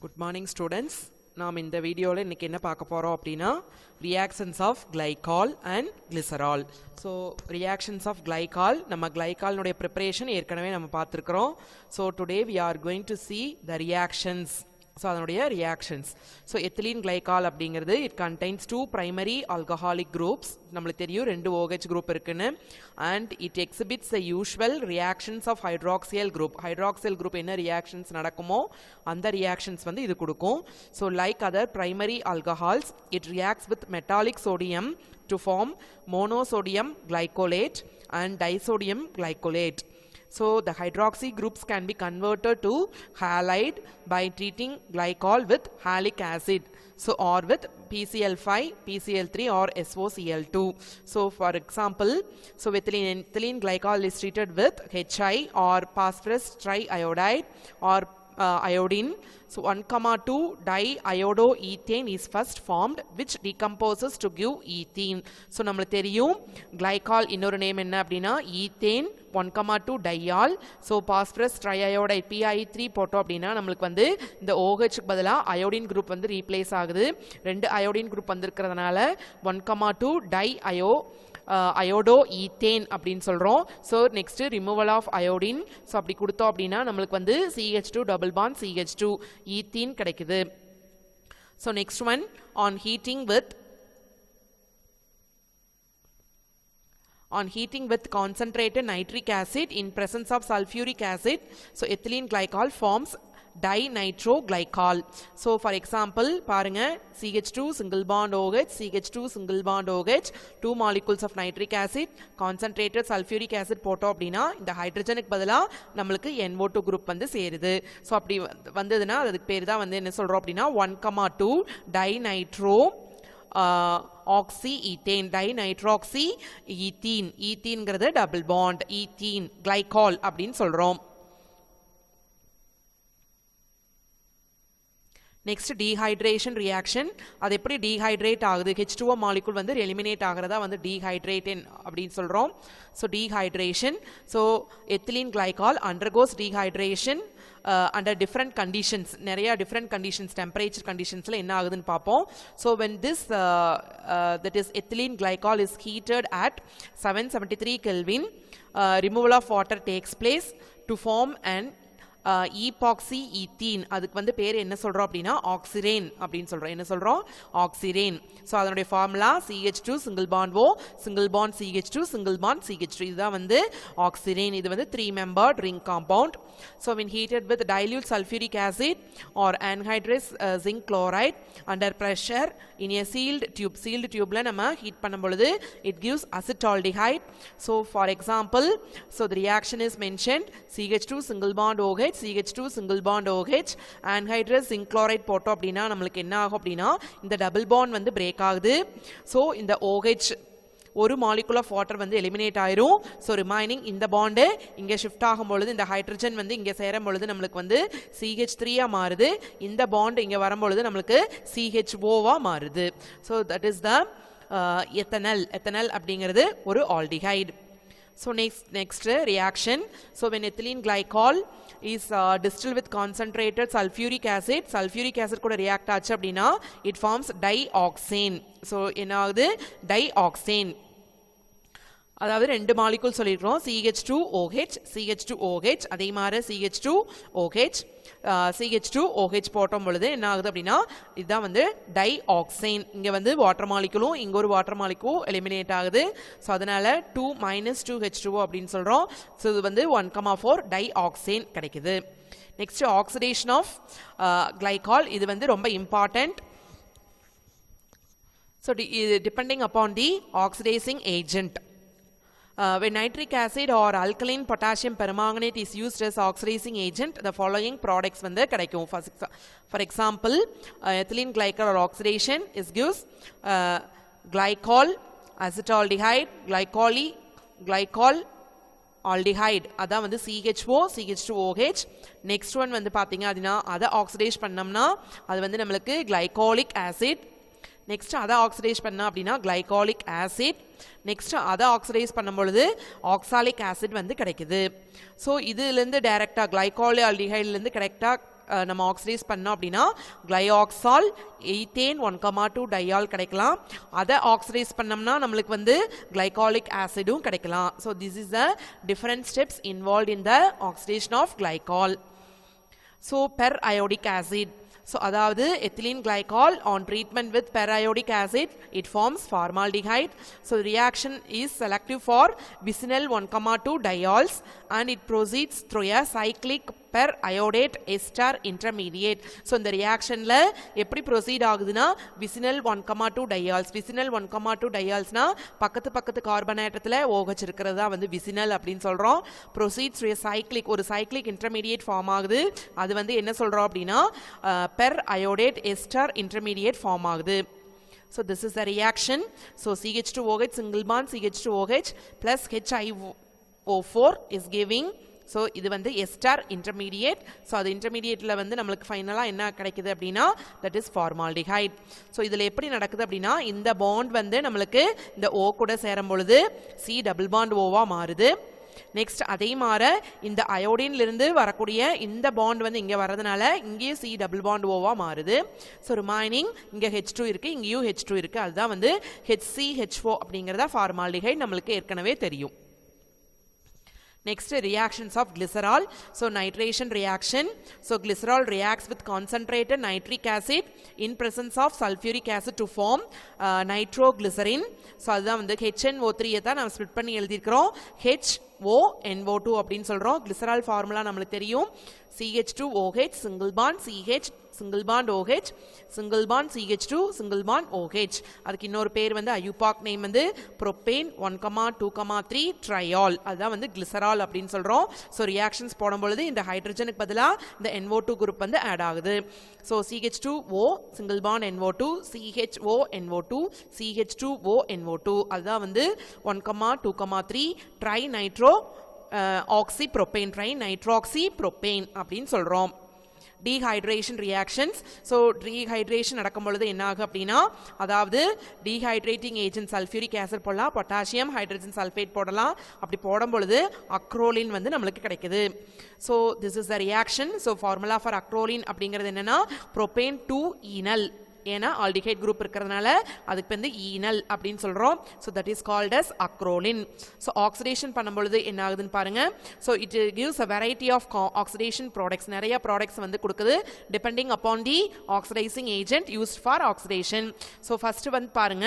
Good morning students. நாம் இந்த வீடியோல இன்னைக்கு என்ன பார்க்க போறோம் அப்படினா reactions of glycol and glycerol. So reactions of glycol நம்ம glycol உடைய preparation ஏற்கனவே நம்ம பார்த்திருக்கிறோம். So today we are going to see the reactions. So அதனுடைய reactions. So ethylene glycol அப்படிங்கிறது it contains two primary alcoholic groups. நமக்கு தெரியும் ரெண்டு OH group இருக்குன்னு and it exhibits the usual reactions of hydroxyl group. Hydroxyl group என்ன reactions நடக்குமோ அந்த reactions வந்து இது கொடுக்கும். So like other primary alcohols it reacts with metallic sodium to form monosodium glycolate and disodium glycolate. So the hydroxy groups can be converted to halide by treating glycol with halic acid. So or with PCl5, PCl3 or SOCl2. So for example, so ethylene glycol is treated with HI or phosphorus triiodide or iodine. So 1,2 diiodoethane is first formed which decomposes to give ethene. So நம்மளுக்கு தெரியும் glycol இன்னொரு name என்ன அப்படினா ethane 1,2 diol. So phosphorus triiodide PI3 போட்டோம் அப்படினா நம்மளுக்கு வந்து இந்த OH க்கு பதிலா iodine group வந்து ரீப்ளேஸ் ஆகுது. ரெண்டு iodine group வந்திருக்கிறதுனால 1,2 iodoethane அப்படின்னு சொல்றோம். So next removal of iodine. So அப்படி கொடுத்தோம் அப்படினா நம்மளுக்கு வந்து CH2 double bond CH2 ethene கிடைக்குது. So next one on heating with concentrated nitric acid in presence of sulfuric acid. So ethylene glycol forms dinitroglycol. So for example பாருங்க CH2 single bond OH, CH2 single bond OH, two molecules of nitric acid, concentrated sulfuric acid போட்டோம் அப்படினா இந்த ஹைட்ரஜனுக்கு பதிலா நம்மளுக்கு NO2 group வந்து சேருது. So அப்படி வந்ததுனா அதுக்கு பேர் தான் வந்து என்ன சொல்றோம் அப்படினா 1,2 dinitro oxyethane, dinitroxyethene. ethene double bond ethene glycol அப்படின்னு சொல்றோம். Next dehydration reaction. அது எப்படி dehydrate ஆகுது? H2O molecule வந்து eliminate ஆகிறதா வந்து dehydrate அப்படின்னு சொல்றோம். So dehydration. So ethylene glycol undergoes dehydration under different conditions. நிறைய different conditions, temperature conditionsல என்ன ஆகுதுன்னு பார்ப்போம். So when this that is ethylene glycol is heated at 773 Kelvin, removal of water takes place to form an epoxy ethene. அதுக்கு வந்து பேர் என்ன சொல்றோம் அப்படினா oxirane அப்படின்னு சொல்றோம். என்ன சொல்றோம்? oxirane. So அதனுடைய formula CH2 single bond O single bond CH2 single bond CH3. இதுதான் வந்து oxirane. இது வந்து 3 membered ring compound. So when heated with dilute sulfuric acid or anhydrous zinc chloride under pressure in a sealed tubeல நம்ம heat பண்ணும் பொழுது it gives acetaldehyde. So for example, so the reaction is mentioned CH2 single bond OH, CH2 single bond OH, anhydrous zinc chloride போட்டோம் அப்படினா நமக்கு என்ன ஆகும் அப்படினா இந்த டபுள் பாண்ட் வந்து பிரேக் ஆகுது. So இந்த OH ஒரு molecule of water வந்து eliminate ஆயிரும். So remaining இந்த bond இங்க shift ஆகும் பொழுது இந்த ஹைட்ரஜன் வந்து இங்க சேரும் பொழுது நமக்கு வந்து CH3 ஆ மாறுது. இந்த bond இங்க வரும் பொழுது நமக்கு CHO ஆ மாறுது. So that is the ethanol அப்படிங்கிறது ஒரு aldehyde. So next reaction. So when ethylene glycol is distilled with concentrated sulfuric acid கூட react ஆச்சு அப்படினா it forms dioxane. So என்ன ஆகுது? dioxane. அதாவது ரெண்டு மாலிகுல் சொல்லிடுறோம் CH2OH அதே மாதிரி CH2OH போட்டும் பொழுது என்ன ஆகுது அப்படின்னா இதுதான் வந்து டைஆக்சைன். இங்க வந்து வாட்டர் மாலிகுலும் இங்க ஒரு வாட்டர் மாலிகுல் எலிமினேட் ஆகுது. ஸோ அதனால 2 - 2H2O அப்படின்னு சொல்றோம். ஸோ இது வந்து 1,4 டைஆக்சைன் கிடைக்குது. Next oxidation of glycol. இது வந்து ரொம்ப important. So depending upon the oxidizing agent. When nitric acid or alkaline potassium permanganate is used as oxidizing agent, the following products வந்து கிடைக்கும். For example, ethylene glycol or oxidation is gives glycol acetaldehyde, glycol aldehyde. அதான் வந்து CHO CH2OH. Next one வந்து பாத்தீங்க அப்படினா அதை oxidise பண்ணோம்னா அது வந்து நமக்கு glycolic acid. நெக்ஸ்ட் அதை ஆக்சிடைஸ் பண்ணா அப்படின்னா glycolic acid. நெக்ஸ்ட் அதை ஆக்சிடைஸ் பண்ணும் பொழுது ஆக்சாலிக் ஆசிட் வந்து கிடைக்குது. ஸோ இதுலேருந்து டைரக்டாக glycol aldehyde லேருந்து கரெக்டாக நம்ம ஆக்சிடைஸ் பண்ணோம் அப்படின்னா கிளையாக்சால் எய்தேன் 1,2 டையால் கிடைக்கலாம். அதை ஆக்சிடைஸ் பண்ணோம்னா நம்மளுக்கு வந்து கிளைகாலிக் ஆசிடும் கிடைக்கலாம். So this is the different steps involve in the oxidation of glycol. So periodic acid, so அதாவது ethylene glycol on treatment with periodic acid it forms formaldehyde. So the reaction is selective for vicinal 1,2 diols and it proceeds through a cyclic periodate ester intermediate. So இந்த reactionல எப்படி proceed ஆகுதுன்னா vicinal 1,2 diols, vicinal 1,2 diolsனா பக்கத்து carbon ஆட்டத்துல OH இருக்கிறது தான் வந்து vicinal அப்படின்னு சொல்றோம். proceeds through a cyclic, ஒரு cyclic intermediate form ஆகுது. அது வந்து என்ன சொல்றோம் அப்படின்னா periodate ester intermediate form ஆகுது. So this is the reaction. So CH2OH single bond CH2OH plus HiO4 is giving, so இது வந்து எஸ்டர் இன்டர்மீடியேட். ஸோ அது இன்டர்மீடியேட்டில் வந்து நம்மளுக்கு ஃபைனலாக என்ன கிடைக்குது அப்படின்னா தட் இஸ் ஃபார்மால்டிஹைட். ஸோ இதில் எப்படி நடக்குது அப்படின்னா இந்த பாண்ட் வந்து நம்மளுக்கு இந்த ஓ கூட சேரும் பொழுது சி டபுள் பாண்ட் ஓவாக மாறுது. நெக்ஸ்ட் அதே மாதிரி இந்த அயோடின்லேருந்து வரக்கூடிய இந்த பாண்ட் வந்து இங்கே வரதுனால இங்கேயும் சி டபுள் பாண்ட் ஓவாக மாறுது. ஸோ ரிமைனிங் இங்கே H2 இருக்குது, இங்கேயும் H2 இருக்குது. அதுதான் வந்து HCHO அப்படிங்கிறத ஃபார்மால்டிஹைட் நம்மளுக்கு ஏற்கனவே தெரியும். Next, reactions of glycerol. So nitration reaction. So glycerol reacts with concentrated nitric acid in presence of sulfuric acid to form nitroglycerin. So அதுதான் வந்து HNO3 தான் நம்ம ஸ்ப்ளிட் பண்ணி எழுதியிருக்கிறோம். HONO2 அப்படின்னு சொல்றோம். glycerol ஃபார்முலா நம்மளுக்கு தெரியும். CH2OH single bond CH single bond OH single bond CH2 single bond OH. அதுக்கு இன்னொரு பேர் வந்து ஐயூபாக் நேம் வந்து propane 1,2,3 triol. அதுதான் வந்து glycerol அப்படின்னு சொல்றோம். ஸோ ரியாக்ஷன்ஸ் போடும்பொழுது இந்த ஹைட்ரஜனுக்கு பதிலாக இந்த NO2 குரூப் வந்து ஆட் ஆகுது. So CH2O single bond NO2 CHO NO2 CH2O NO2 அதுதான் வந்து 1,2,3 ட்ரை நைட்ரோ ஆக்சிப்ரோபேன், ட்ரை நைட்ரோக்சிப்ரோபேன் அப்படின்னு சொல்றோம். Dehydration reactions. ஸோ டீஹைட்ரேஷன் நடக்கும் பொழுது என்ன ஆகும் அப்படின்னா, அதாவது டீஹைட்ரேட்டிங் ஏஜென்ட் சல்ஃபியூரிக் ஆசிட் போடலாம், பொட்டாசியம் ஹைட்ரஜன் சல்ஃபேட் போடலாம். அப்படி போடும் பொழுது அக்ரோலின் வந்து நம்மளுக்கு கிடைக்குது. So this is the reaction. So formula for acrolein அப்படிங்கிறது என்னன்னா ப்ரோபேன் 2 ஈனல். ஏன்னா ஆல்டிஹைட் குரூப் இருக்கிறதுனால அதுக்கு வந்து ஈனல் அப்படின்னு சொல்றோம். So that is called as acrolein. So oxidation பண்ணும்பொழுது என்ன ஆகுதுன்னு பாருங்க. So it gives a variety of oxidation products, நிறைய ப்ராடக்ட்ஸ் வந்து கொடுக்குது depending upon the oxidising agent used for oxidation. So first வந்து பாருங்க.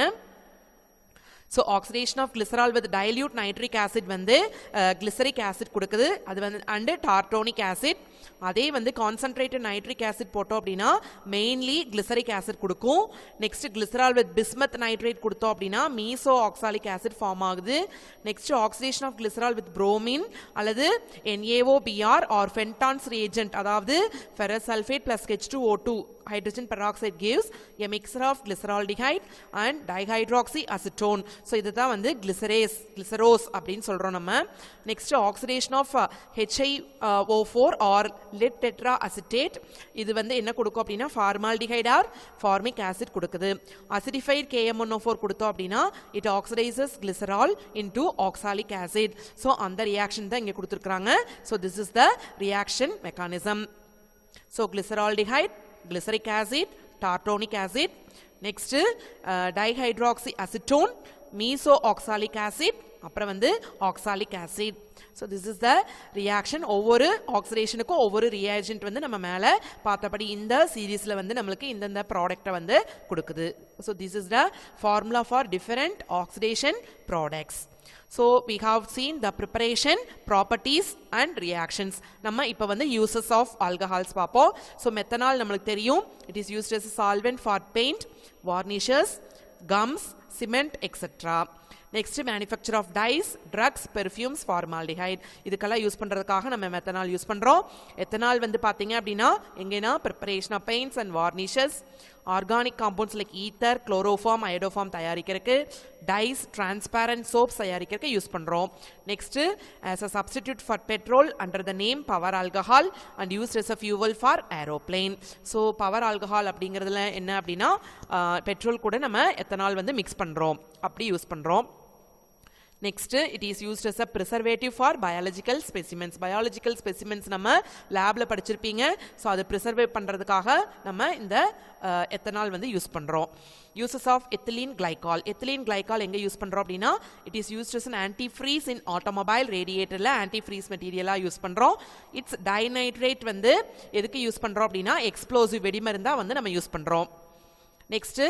So oxidation of glycerol with dilute nitric acid வந்து கிளிசரிக் ஆசிட் கொடுக்குது. அது வந்து அண்டு டார்டோனிக் ஆசிட். அதே வந்து கான்சன்ட்ரேட்டட் நைட்ரிக் ஆசிட் போட்டோம் அப்படின்னா மெயின்லி கிளிசரிக் ஆசிட் கொடுக்கும். Next glycerol with bismuth nitrate கொடுத்தோம் அப்படின்னா மீசோ ஆக்சாலிக் ஆசிட் ஃபார்ம் ஆகுது. Next oxidation of glycerol with bromine அல்லது NaOBr ஆர் ஃபென்டான்ஸ் ரியேஜென்ட், அதாவது ferrous sulphate plus H2O2 hydrogen peroxide gives a mixture of glyceraldehyde and dihydroxyacetone. So இதுதான் வந்து glycerose அப்படின்னு சொல்றோம் நம்ம. Next oxidation of HiO4 or lead tetraacetate, இது வந்து என்ன கொடுக்கும் அப்படின்னா ஃபார்மால்டிஹைட் ஆர் ஃபார்மிக் ஆசிட் கொடுக்குது. அசிடிஃபைட் KMnO4 கொடுத்தோம் அப்படின்னா it oxidises glycerol into oxalic acid. So அந்த ரியாக்ஷன் தான் இங்கே கொடுத்துருக்காங்க. So this is the reaction mechanism. So glyceraldehyde, glyceric acid, tartonic acid, next dihydroxyacetone, meso-oxalic acid, அப்புறம் வந்து oxalic acid. So this is the reaction. ஒவ்வொரு ஆக்சிடேஷனுக்கும் ஒவ்வொரு ரியாஜென்ட் வந்து நம்ம மேலே பார்த்தபடி இந்த சீரீஸில் வந்து நம்மளுக்கு இந்தந்த ப்ராடக்டை வந்து கொடுக்குது. So this is the formula for different oxidation products. So we have seen the preparation, properties and reactions. நம்ம இப்போ வந்து uses of alcohols பார்ப்போம். So methanol நம்மளுக்கு தெரியும். It is used as a solvent for paint, varnishes, gums, cement, etc. Next, manufacture of dyes, drugs, perfumes, formaldehyde. இதுக்கெல்லாம் use பண்றதுக்காக நம்ம methanol use பண்றோம். எத்தனால் வந்து பாத்தீங்க அப்படின்னா எங்கன்னா preparation of paints and varnishes, organic compounds like ether, chloroform, iodoform தயாரிக்கிறதுக்கு, dyes, transparent soaps தயாரிக்கிறதுக்கு யூஸ் பண்றோம். Next, as a substitute for petrol under the name power alcohol and used as a fuel for aeroplane. So power alcohol அப்படிங்கிறதுல என்ன அப்படின்னா petrol கூட நம்ம ethanol வந்து mix பண்றோம், அப்படி யூஸ் பண்றோம். Next, it is used as a preservative for biological specimens. Biological specimens நம்ம லேப்ல படிச்சிருப்பீங்க. ஸோ அதை ப்ரிசர்வேட் பண்ணுறதுக்காக நம்ம இந்த எத்தனால் வந்து யூஸ் பண்ணுறோம். Uses of ethylene glycol. Ethylene glycol எங்கே யூஸ் பண்ணுறோம் அப்படின்னா, it is used as an antifreeze in automobile radiatorல antifreeze மெட்டீரியலாக யூஸ் பண்ணுறோம். இட்ஸ் டைநைட்ரேட் வந்து எதுக்கு யூஸ் பண்ணுறோம் அப்படின்னா, எக்ஸ்ப்ளோசிவ் வெடிமருந்தா வந்து நம்ம யூஸ் பண்ணுறோம். நெக்ஸ்ட்டு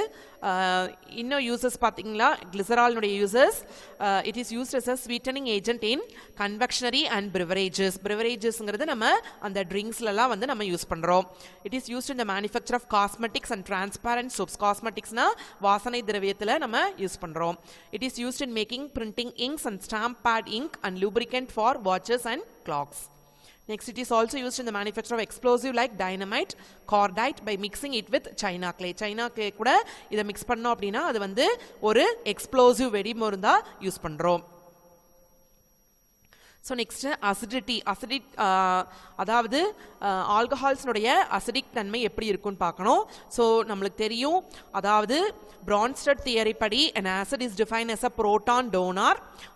இன்னும் யூசஸ் பார்த்தீங்களா, கிளிசரால்னுடைய uses. It is used as a sweetening agent in confectionery and beverages. பிரிவரேஜஸ்ங்கிறது நம்ம அந்த ட்ரிங்க்ஸ்லாம் வந்து நம்ம யூஸ் பண்ணுறோம். It is used in the manufacture of cosmetics and transparent soaps. காஸ்மெட்டிக்ஸ்னா வாசனை திரவியத்தில் நம்ம யூஸ் பண்ணுறோம். It is used in making printing inks and stamp pad ink and lubricant for watches and clocks. Next, it is also used in the manufacture of explosive like dynamite, cordite by mixing it with china clay. China clay கூட இதை mix பண்ணோம் அப்படின்னா அது வந்து ஒரு explosive வெடிமருந்தா use பண்ணுறோம். So next acidic அதாவது ஆல்கஹால்ஸ்னுடைய acidic தன்மை எப்படி இருக்குன்னு பார்க்கணும். ஸோ நம்மளுக்கு தெரியும், அதாவது Bronsted தியரி படி an acid is defined as a proton donor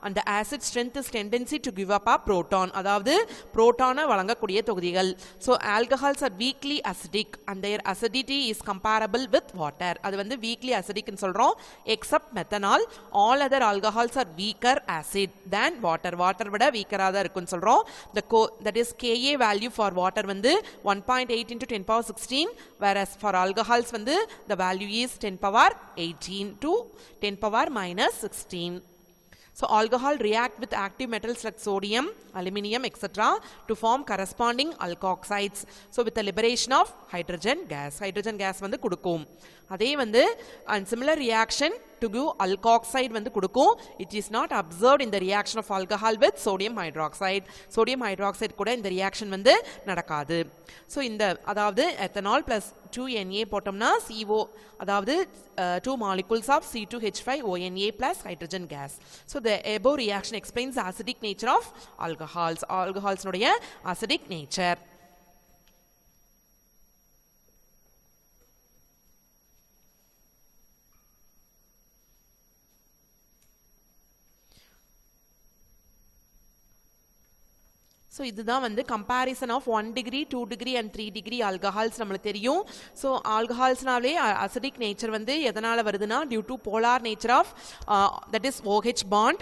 and the acid strength is tendency to give up a proton. அதாவது புரோட்டானை வழங்கக்கூடிய தொகுதிகள். So alcohols are weakly acidic and their acidity is comparable with water. அது வந்து weakly acidic ன்னு சொல்கிறோம். except methanol, all other alcohols are weaker acid than water. water விட weaker-ஆ தான் இருக்குன்னு சொல்கிறோம். that is Ka value for water வந்து 1.8 into 10 power 16, whereas for alcohols வந்து the value is 10 power 18 to 10 power minus 16. So alcohol react with active metals like sodium, aluminium, etc. to form corresponding alkoxides. So with the liberation of hydrogen gas வந்து கொடுக்கும். அதே வந்து and similar reaction to give alkoxide வந்து கொடுக்கும். It is not observed in the reaction of alcohol with sodium hydroxide. sodium hydroxide கூட இந்த reaction வந்து நடக்காது. So இந்த அதாவது ethanol plus 2Na போட்டோம்னா CO, அதாவது 2 molecules of C2H5ONA plus hydrogen gas. So the above reaction explains the acidic nature of alcohols. alcohols னுடைய acidic nature. So இதுதான் வந்து comparison of 1 degree 2 degree and 3 degree alcohols நம்மளுக்கு தெரியும். ஸோ ஆல்கஹால்ஸ்னாலே acidic nature வந்து எதனால் வருதுன்னா, due to polar nature of that is OH bond.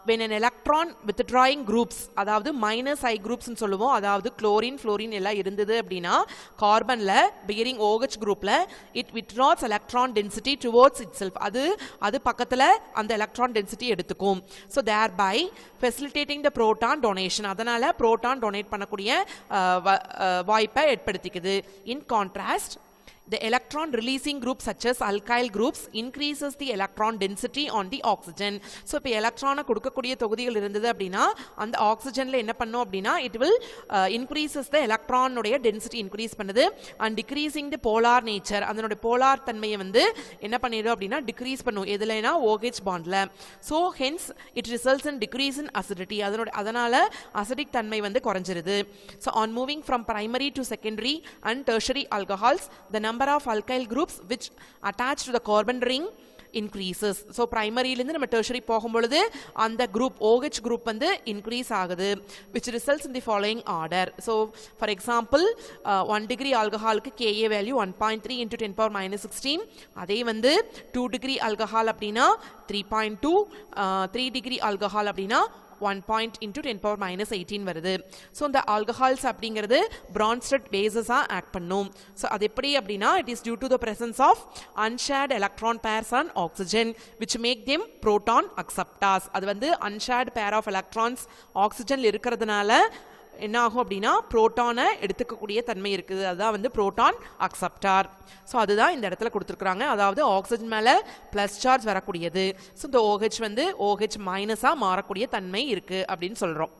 when an electron withdrawing groups, அதாவது மைனஸ் I groups ன்னு சொல்லுவோம், அதாவது குளோரின் ஃப்ளோரின் எல்லாம் இருந்தது அப்படின்னா கார்பன்ல bearing OH குரூப்ல it withdraws electron density towards itself. அது பக்கத்துல அந்த electron density எடுத்துக்கும். so thereby facilitating the proton donation. அதனால proton donate பண்ணக்கூடிய வாய்ப்பை ஏற்படுத்திக்குது. in contrast, the electron releasing group such as alkyl groups increases the electron density on the oxygen. so இப்போ எலக்ட்ரானை கொடுக்கக்கூடிய தொகுதிகள் இருந்தது அப்படின்னா அந்த ஆக்சிஜன்ல என்ன பண்ணும் அப்படின்னா it will increases the electron உடைய density increase பண்ணுது and decreasing the polar nature. அதனுடைய போலார் தன்மையை வந்து என்ன பண்ணிடும் அப்படின்னா டிக்ரீஸ் பண்ணும். எதுலனா OH bondல. so hence it results in decrease in acidity. அதனால acidic தன்மை வந்து குறைஞ்சிருது. so on moving from primary to secondary and tertiary alcohols, the number of alkyl groups which attach to the carbon ring increases. so primary ல இருந்து நம்ம tertiary போகும்பொழுது அந்த group OH group வந்து increase ஆகுது, which results in the following order. so for example 1 degree alcohol க்கு Ka value 1.3 into 10 power minus 16. அதே வந்து 2 degree alcohol அப்படினா 3.2, 3 degree alcohol அப்படினா 1 into 10 power minus 18 வருது. ஸோ இந்த ஆல்கஹால்ஸ் அப்படிங்கிறது Bronsted bases-ஆ ஆக்ட் பண்ணும். ஸோ அது எப்படி அப்படின்னா, it is due to the presence of unshared electron pairs on oxygen which make them proton acceptors. அது வந்து unshared pair of electrons ஆக்சிஜன்ல இருக்கிறதுனால என்ன ஆகும் அப்படின்னா புரோட்டானை எடுத்துக்கக்கூடிய தன்மை இருக்குது. அதுதான் வந்து புரோட்டான் அக்செப்டார். ஸோ அதுதான் இந்த இடத்துல கொடுத்துருக்குறாங்க. அதாவது ஆக்சிஜன் மேலே ப்ளஸ் சார்ஜ் வரக்கூடியது. ஸோ இந்த OH வந்து OH மைனஸாக மாறக்கூடிய தன்மை இருக்குது அப்படின்னு சொல்கிறோம்.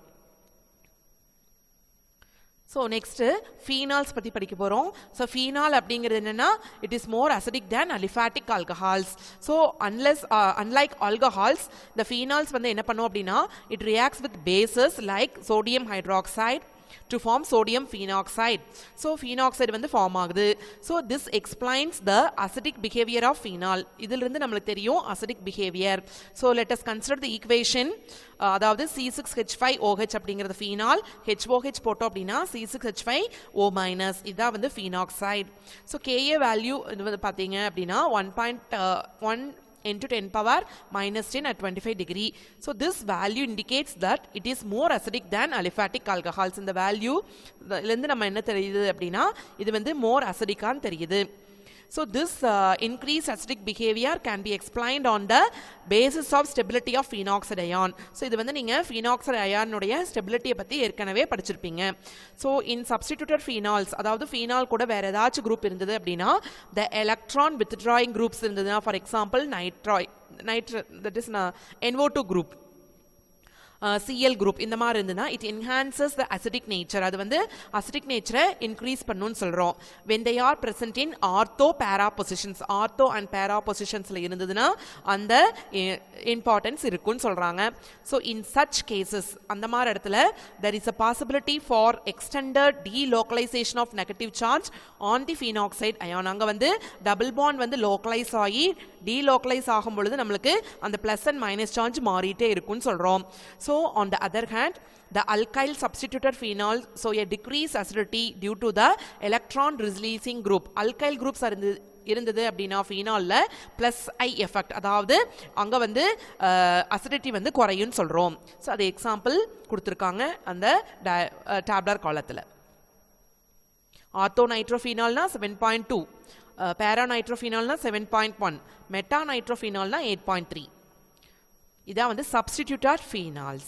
ஸோ நெக்ஸ்ட்டு ஃபீனால்ஸ் பற்றி படிக்க போகிறோம். ஸோ ஃபீனால் அப்படிங்கிறது என்னென்னா, it is more acidic than aliphatic alcohols. So unlike alcohols, இந்த ஃபீனால்ஸ் வந்து என்ன பண்ணும் அப்படின்னா, it reacts with bases like sodium hydroxide, to form sodium phenoxide. So phenoxide வந்து form ஆகுது. So this explains the acidic behavior of phenol. இதிலிருந்து நம்மளுக்கு தெரியும் acidic behavior. So let us consider the equation. அதாவது C6H5OH அப்படிங்கிறது phenol, HOH போட்டோம் அப்படின்னா C6H5O- இதான் வந்து phenoxide. So Ka value இது வந்து பார்த்தீங்க அப்படின்னா 1.1 into 10 power minus 10 at 25 degree. So this value indicates that it is more acidic than aliphatic alcohols. இந்த value இருந்து நம்ம என்ன தெரியுது அப்படின்னா இது வந்து more acidic ஆன்னு தெரியுது. So this increased acidic behavior can be explained on the basis of stability of phenoxide ion. So இது வந்து நீங்க phenoxide ion உடைய stability பத்தி ஏற்கனவே படிச்சிருப்பீங்க. So in substituted phenols, அதாவது phenol கூட வேற ஏதாச்சும் group இருந்தது அப்படின்னா the electron withdrawing groups இருந்ததுன்னா for example that is NO2 group, Cl group இந்த மாதிரி இருந்ததுன்னா it enhances the acidic nature. அது வந்து acidic nature increase பண்ணுன்னு சொல்றோம். When they are present in ortho para positions, ortho and para positionsல இருந்ததுன்னா அந்த importance இருக்குன்னு சொல்றாங்க. So in such cases அந்த மாதிரி இடத்துல there is a possibility for extended delocalization of negative charge on the phenoxide ion. அங்க வந்து double bond வந்து localize ஆகி delocalize ஆகும் பொழுது நம்மளுக்கு அந்த plus and minus charge மாறிட்டே இருக்குன்னு சொல்றோம். So on the other hand, the alkyl substituted phenol so a decreased acidity due to the electron releasing group. alkyl groups இருந்தது அப்படின்னா phenolல plus I effect, அதாவது அங்க வந்து acidity வந்து குறையும்னு சொல்றோம். So அது எக்ஸாம்பிள் கொடுத்திருக்காங்க அந்த tabular columnல. orthonitrophenolனா 7.2, paranitrophenolனா 7.1, metanitrophenolனா 8.3. இதான் வந்து substituted phenols.